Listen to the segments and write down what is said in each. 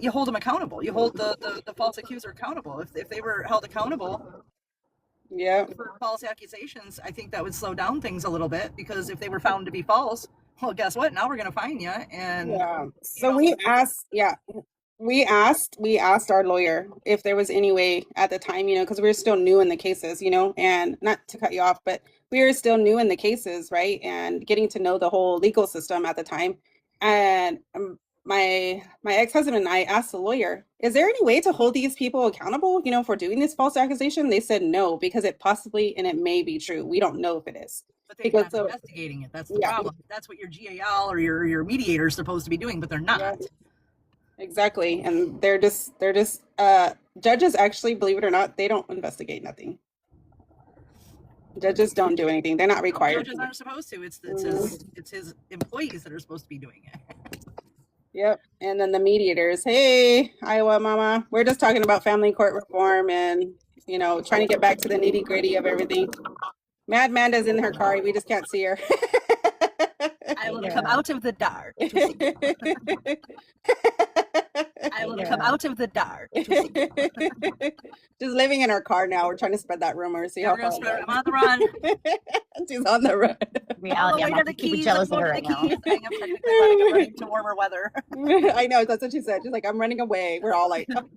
you hold them accountable. You hold the false accuser accountable. If they were held accountable Yeah. for false accusations, I think that would slow down things a little bit, because if they were found to be false, well, guess what? Now we're going to fine you. And, Yeah. you So know, we asked our lawyer if there was any way at the time, because we were still new in the cases, and not to cut you off, but we were still new in the cases, right? And getting to know the whole legal system at the time. And my ex-husband and I asked the lawyer, is there any way to hold these people accountable, for doing this false accusation? They said no, because it possibly and it may be true. We don't know if it is. but they're Because not so investigating it. That's the yeah, problem. That's what your GAL or your mediator is supposed to be doing, but they're not. yeah. Exactly. And they're just judges actually, believe it or not, they don't investigate nothing. Judges don't do anything. They're not required. Judges aren't supposed to. It's his employees that are supposed to be doing it. Yep. And then the mediators, hey, Iowa mama, we're just talking about family court reform and, trying to get back to the nitty gritty of everything. Mad Manda's in her car. We just can't see her. I will come out of the dark. I will come out of the dark. Just living in our car now. We're trying to spread that rumor. See how far I'm on the run. She's on the run. Reality, I'm not super jealous of her right now. I am technically running to warmer weather. I know, that's what she said. She's like, I'm running away. We're all like, oh.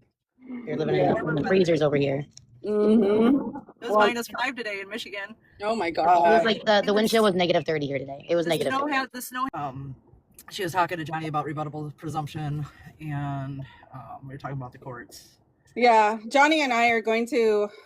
You're living in the freezers over here. Mm-hmm. It was -5 today in Michigan. Oh my It god. was like the wind chill was -30 here today. It was negative. The snow. She was talking to Johnny about rebuttable presumption, and we were talking about the courts. Yeah, Johnny and I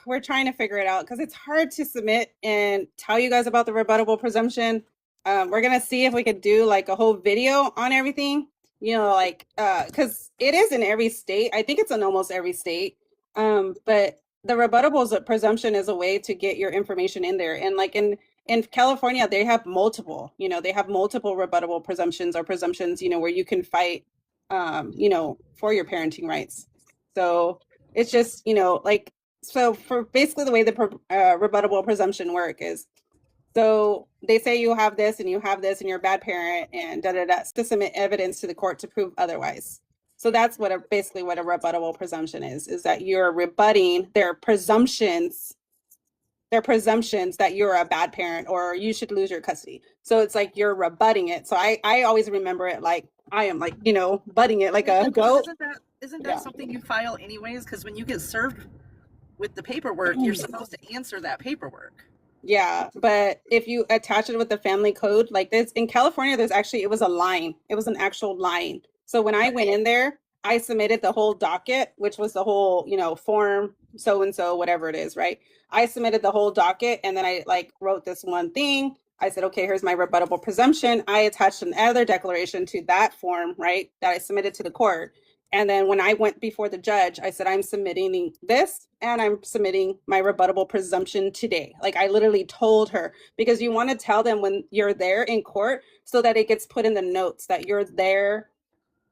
we're trying to figure it out because it's hard to submit and tell you guys about the rebuttable presumption. We're gonna see if we could do like a whole video on everything, because it is in every state. I think it's in almost every state. But the rebuttable presumption is a way to get your information in there. And like in California, they have multiple rebuttable presumptions or presumptions, where you can fight, for your parenting rights. So it's just, so for basically the way the rebuttable presumption work is, so they say you have this and you're a bad parent and to submit evidence to the court to prove otherwise. So that's basically what a rebuttable presumption is that you're rebutting their presumptions that you're a bad parent or you should lose your custody. So it's like you're rebutting it. So I always remember it like I am like, butting it like a goat. Isn't that something you file anyways? Because when you get served with the paperwork, you're supposed to answer that paperwork. Yeah, but if you attach it with the family code, like this in California, it was a line. It was an actual line. So when I went in there, I submitted the whole docket, which was the whole, form, so-and-so, whatever it is, right? I submitted the whole docket and then I wrote this one thing. I said, okay, here's my rebuttable presumption. I attached another declaration to that form, right, that I submitted to the court. And then when I went before the judge, I said, I'm submitting this and I'm submitting my rebuttable presumption today. Like I literally told her, because you want to tell them when you're there in court so that it gets put in the notes that you're there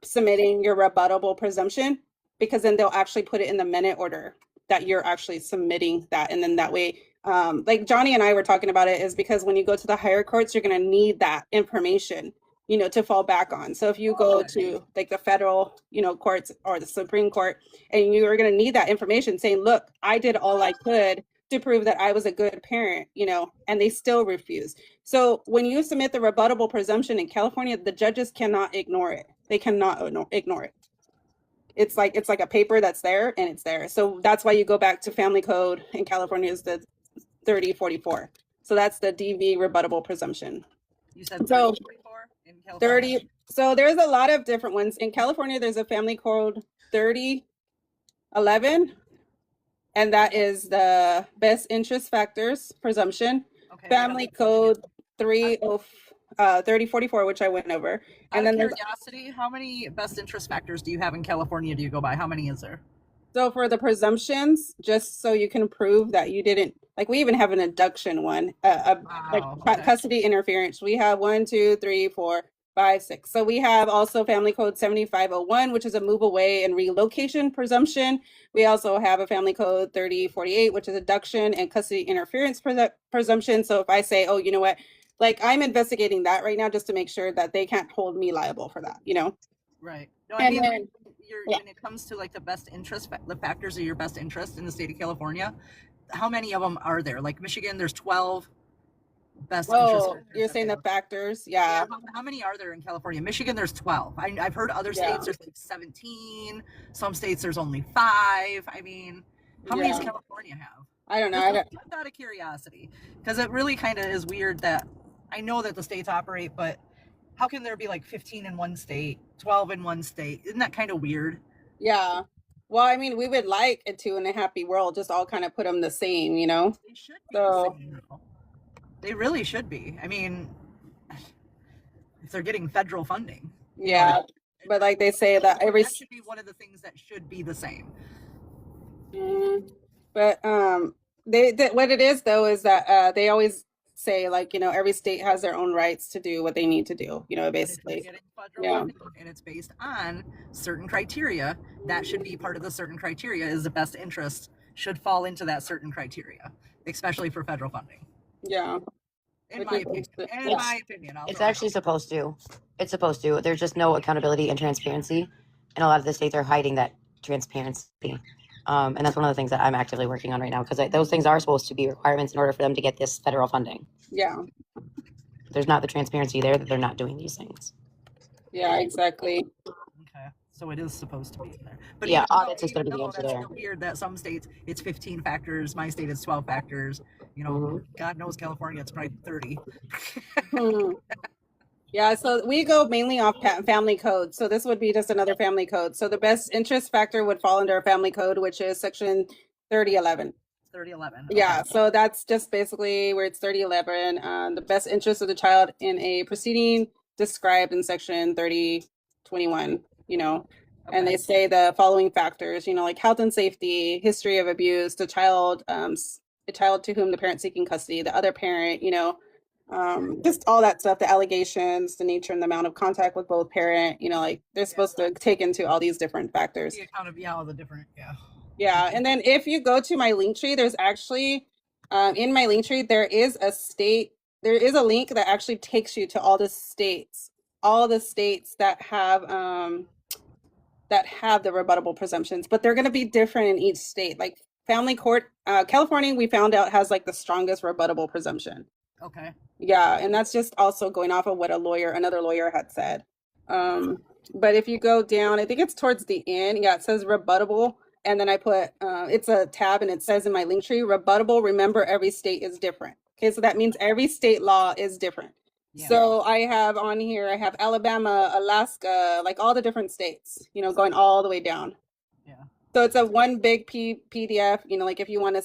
submitting your rebuttable presumption, because then they'll actually put it in the minute order that you're actually submitting that. And then that way, like Johnny and I were talking about it, is because when you go to the higher courts, you're going to need that information, to fall back on. So if you go to like the federal, courts or the Supreme Court, and you're going to need that information saying, look, I did all I could to prove that I was a good parent, and they still refuse. So when you submit the rebuttable presumption in California, the judges cannot ignore it. They cannot ignore it. It's like a paper that's there and it's there. So that's why you go back to family code in California is the 3044. So that's the DV rebuttable presumption. You said 3044 in California? 30. So there's a lot of different ones. In California, there's a family code 3011. And that is the best interest factors presumption. Okay, family code 3044, which I went over. And then curiosity, how many best interest factors do you have in California? Do you go by? How many is there? So for the presumptions, just so you can prove that you didn't, like we even have an abduction one, custody interference. We have 1, 2, 3, 4, 5, 6. So we have also family code 7501, which is a move away and relocation presumption. We also have a family code 3048, which is abduction and custody interference presumption. So if I say, oh, you know what, like I'm investigating that right now just to make sure that they can't hold me liable for that, Right. No, Yeah. when it comes to like the best interest, the factors of your best interest in the state of California, how many of them are there? Like Michigan, there's 12 best interest Oh, factors you're that saying they the have. factors? Yeah, Yeah. how many are there in California? Michigan, there's 12. I've heard other Yeah. states there's like 17. Some states there's only 5. I mean, how many does Yeah. California have? I don't know. Just out of curiosity, because it really kind of is weird that I know that the states operate, but how can there be like 15 in one state, 12 in one state? Isn't that kind of weird? Yeah. Well, I mean, we would like a two and a happy world, just all kind of put them the same, you know? They should be the So, same. Though. They really should be. I mean, if they're getting federal funding, yeah. But like they say that that should be one of the things that should be the same. But what it is though is that they always say like, you know, every state has their own rights to do what they need to do, you know, basically. Getting federal Yeah. funding, and it's based on certain criteria. That should be part of the certain criteria. Is the best interest should fall into that certain criteria, especially for federal funding. Yeah. In my opinion, It's actually supposed to. It's supposed to. There's just no accountability and transparency, and a lot of the states are hiding that transparency. And that's one of the things that I'm actively working on right now, because those things are supposed to be requirements in order for them to get this federal funding. Yeah. There's not the transparency there that they're not doing these things. Yeah, exactly. Okay, so it is supposed to be in there. But yeah, audits is going to be the answer that's there. Weird that some states it's 15 factors. My state is 12 factors. You know, God knows California, it's probably 30. Yeah, so we go mainly off family code. So this would be just another family code. So the best interest factor would fall under a family code, which is section 3011. 3011. Yeah, so that's just basically where it's 3011. The best interest of the child in a proceeding described in section 3021, you know. And they say the following factors, you know, like health and safety, history of abuse, the child to whom the parent seeking custody, the other parent, you know, just all that stuff, the allegations, the nature and the amount of contact with both parent, you know, like they're supposed to take into all these different factors. The account of all the different, Yeah, and then if you go to my link tree, there's actually in my link tree there is a link that actually takes you to all the states that have the rebuttable presumptions, but they're going to be different in each state. Like family court, California, we found out has like the strongest rebuttable presumption. Okay. Yeah, and that's just also going off of what another lawyer had said. But if you go down, I think it's towards the end. Yeah, it says rebuttable. And then I put, it's a tab and it says in my link tree, rebuttable, remember every state is different. Okay, so that means every state law is different. Yeah. So I have on here, I have Alabama, Alaska, like all the different states, you know, going all the way down. Yeah. So it's a one big PDF, you know, like if you want to